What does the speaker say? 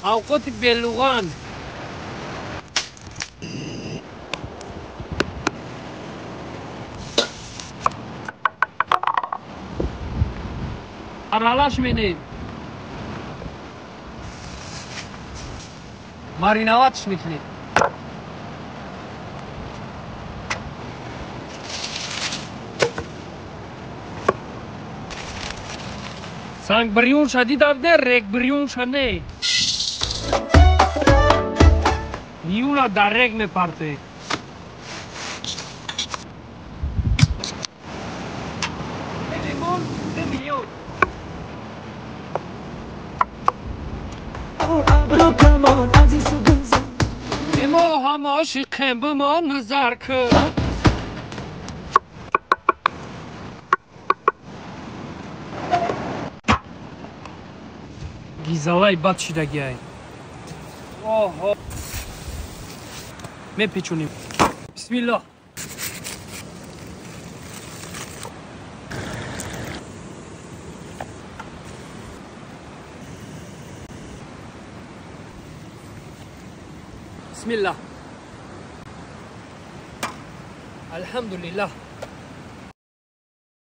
اوقات بلوغان аралаш менем мариновать мекунем санг бирюн шадидав не рек бирюн шане میونا در رگ میپرته لیمون 2 میلیون ما هم عاشقیم به ما نظر کن گیزالای بد شدگی های میپیچونیم بسم الله بسم الله الحمد لله